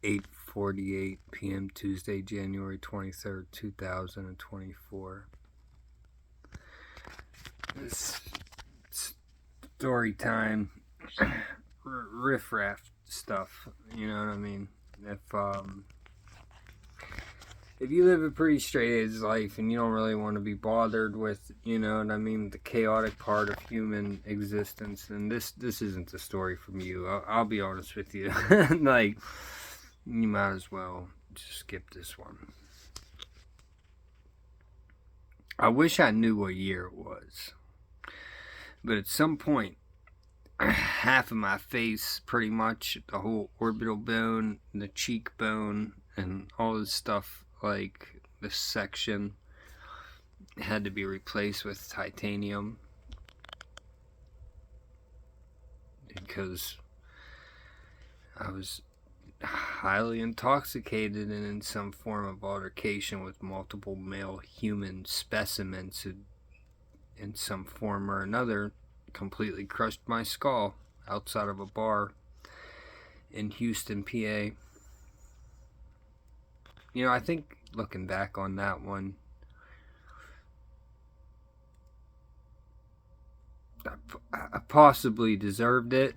8:48 p.m. Tuesday, January 23rd, 2024. This story time, riff-raff stuff, you know what I mean? If you live a pretty straight-edge life and you don't really want to be bothered with, you know what I mean, the chaotic part of human existence, then this isn't the story from you. I'll be honest with you. Like, you might as well just skip this one. I wish I knew what year it was. But at some point, half of my face, pretty much, the whole orbital bone, the cheekbone, and all this stuff, like this section, had to be replaced with titanium. Because I was highly intoxicated and in some form of altercation with multiple male human specimens who, in some form or another, completely crushed my skull outside of a bar in Houston, PA. You know, I think looking back on that one, I possibly deserved it,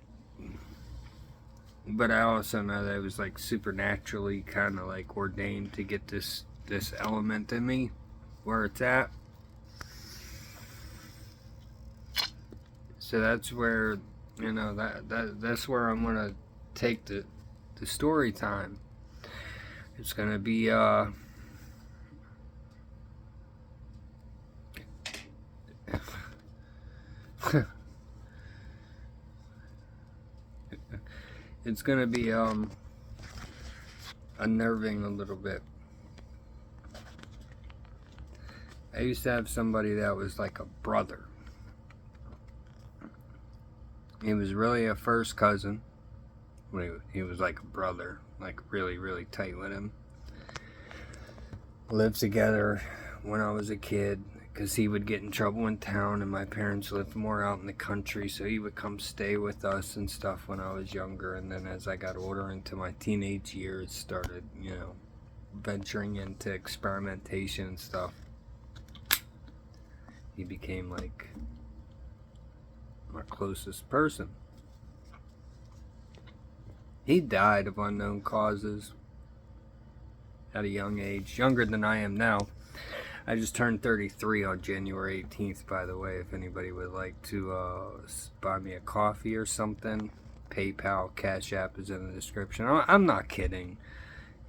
but I also know that it was like supernaturally kind of like ordained to get this element in me where it's at. So that's where, you know, that's where I'm gonna take the story time. It's gonna be it's gonna be unnerving a little bit. I used to have somebody that was like a brother. He was really a first cousin. He was like a brother, like really, really tight with him. Lived together when I was a kid, because he would get in trouble in town and my parents lived more out in the country, so he would come stay with us and stuff when I was younger. And then as I got older into my teenage years, started, you know, venturing into experimentation and stuff, he became like my closest person. He died of unknown causes at a young age, younger than I am now. I just turned 33 on January 18th, by the way, if anybody would like to buy me a coffee or something. PayPal, cashapp is in the description. I'm not kidding.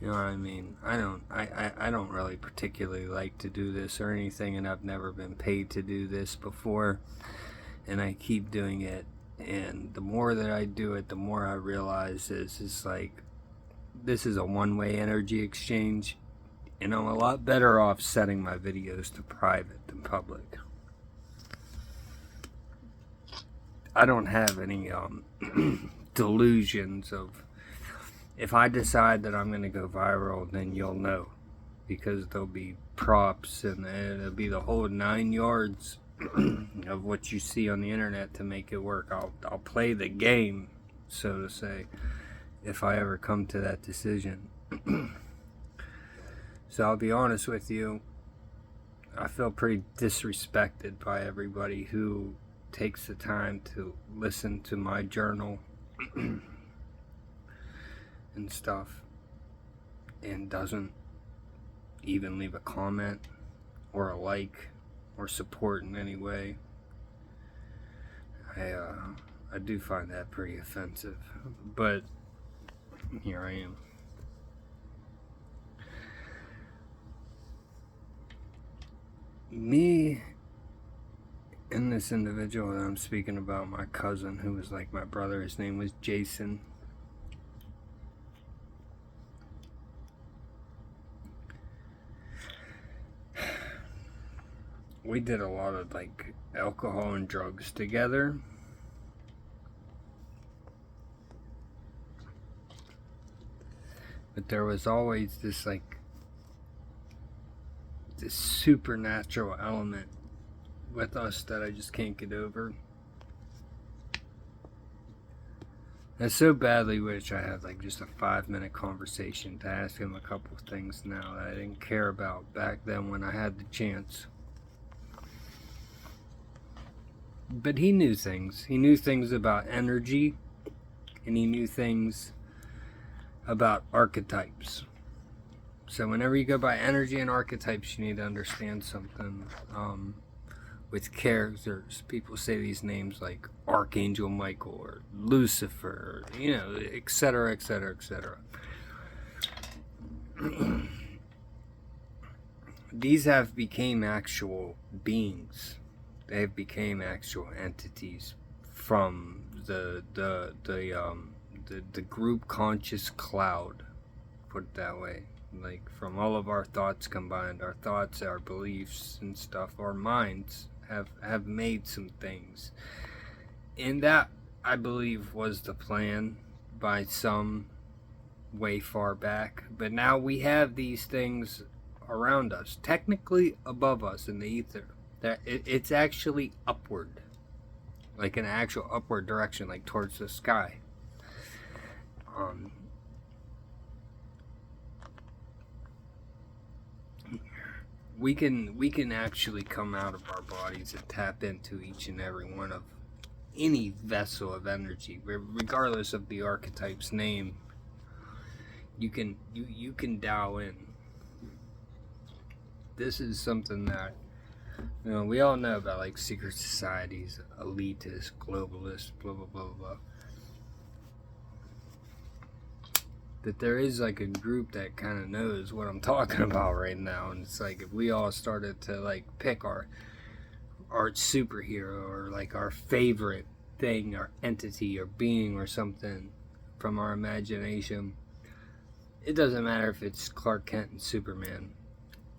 You know what I mean? I don't really particularly like to do this or anything, and I've never been paid to do this before, and I keep doing it. And the more that I do it, the more I realize it's like, this is a one-way energy exchange, and I'm a lot better off setting my videos to private than public. I don't have any delusions of, if I decide that I'm going to go viral, then you'll know, because there'll be props and it'll be the whole 9 yards of what you see on the internet to make it work. I'll play the game, so to say, if I ever come to that decision. So I'll be honest with you, I feel pretty disrespected by everybody who takes the time to listen to my journal and stuff and doesn't even leave a comment or a like or support in any way. I do find that pretty offensive, but here I am. Me and this individual that I'm speaking about, my cousin, who was like my brother, his name was Jason. We did a lot of like alcohol and drugs together. But there was always this like this supernatural element with us that I just can't get over. I so badly wish I had like just a 5-minute conversation to ask him a couple of things now that I didn't care about back then when I had the chance. But he knew things. He knew things about energy, and he knew things about archetypes. So whenever you go by energy and archetypes, you need to understand something. With characters, people say these names like Archangel Michael or Lucifer, or, you know, etc., etc., etc. These have become actual beings. They have become actual entities from the group conscious cloud. Put it that way. Like from all of our thoughts combined, our thoughts, our beliefs and stuff, our minds have made some things. And that, I believe, was the plan by some way far back. But now we have these things around us, technically above us in the ether. That it's actually upward, like an actual upward direction, like towards the sky. We can actually come out of our bodies and tap into each and every one of any vessel of energy, regardless of the archetype's name. You can dial in. This is something that, you know, we all know about, like secret societies, elitists, globalists, blah blah blah blah. That there is like a group that kind of knows what I'm talking about right now, and it's like if we all started to like pick our superhero or like our favorite thing, our entity or being or something from our imagination, it doesn't matter if it's Clark Kent and Superman.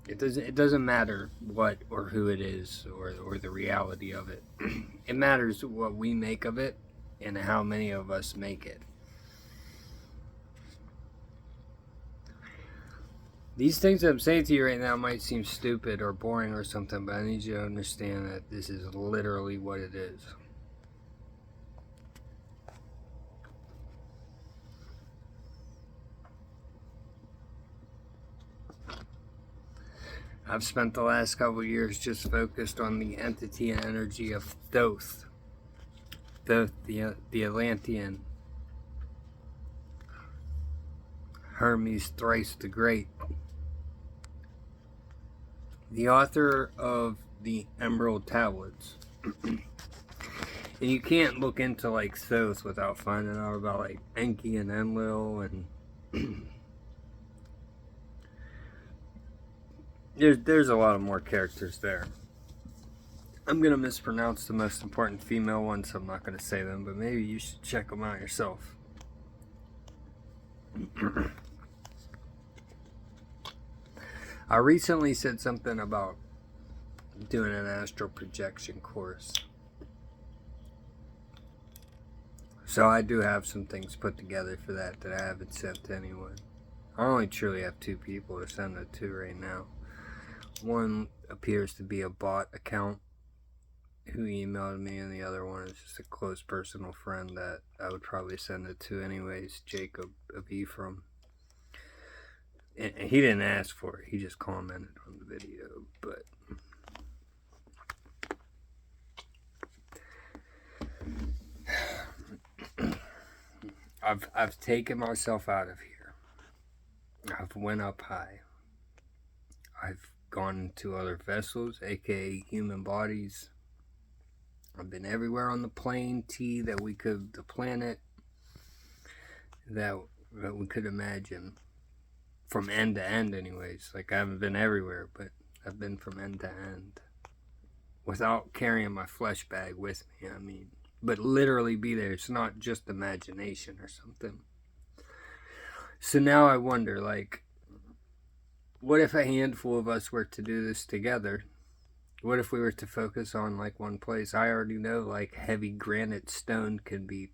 It doesn't matter what or who it is or the reality of it. It matters what we make of it and how many of us make it. These things that I'm saying to you right now might seem stupid or boring or something, but I need you to understand that this is literally what it is. I've spent the last couple of years just focused on the entity and energy of Thoth. Thoth, the Atlantean. Hermes thrice the Great. The author of the Emerald Tablets. And you can't look into like Thoth without finding out about like Enki and Enlil and there's a lot of more characters there. I'm gonna mispronounce the most important female ones, so I'm not gonna say them, but maybe you should check them out yourself. I recently said something about doing an astral projection course. So I do have some things put together for that I haven't sent to anyone. I only truly have 2 people to send it to right now. One appears to be a bot account who emailed me, and the other one is just a close personal friend that I would probably send it to anyways, Jacob of Ephraim. And he didn't ask for it, he just commented on the video, but I've taken myself out of here. I've went up high. I've gone into other vessels, aka human bodies. I've been everywhere on the plane T that we could, the planet that we could imagine. From end to end anyways. Like I haven't been everywhere, but I've been from end to end. Without carrying my flesh bag with me, I mean. But literally be there. It's not just imagination or something. So now I wonder, like, what if a handful of us were to do this together? What if we were to focus on like one place? I already know like heavy granite stone can be